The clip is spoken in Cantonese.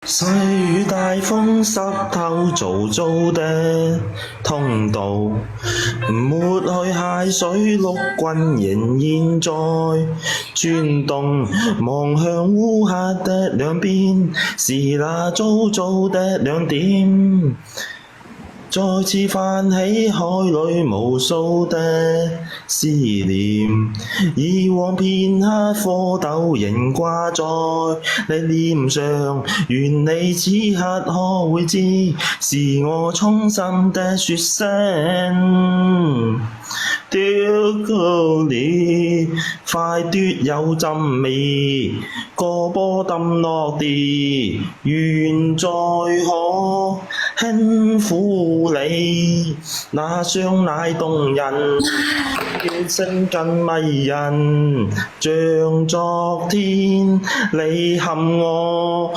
細雨大風濕透糟糟的通道，抹去蟹水，陸軍仍然在轉動，望向烏黑的兩邊，是那糟糟的兩點。再次泛起海裏無數的思念，以往片刻蝌蚪仍掛在你臉上，願你此刻可會知，是我衷心的說聲。丟高了，快奪有陣味，個波抌落地，願再可輕撫你，那雙奶動人，叫聲更迷人，像昨天你陷我。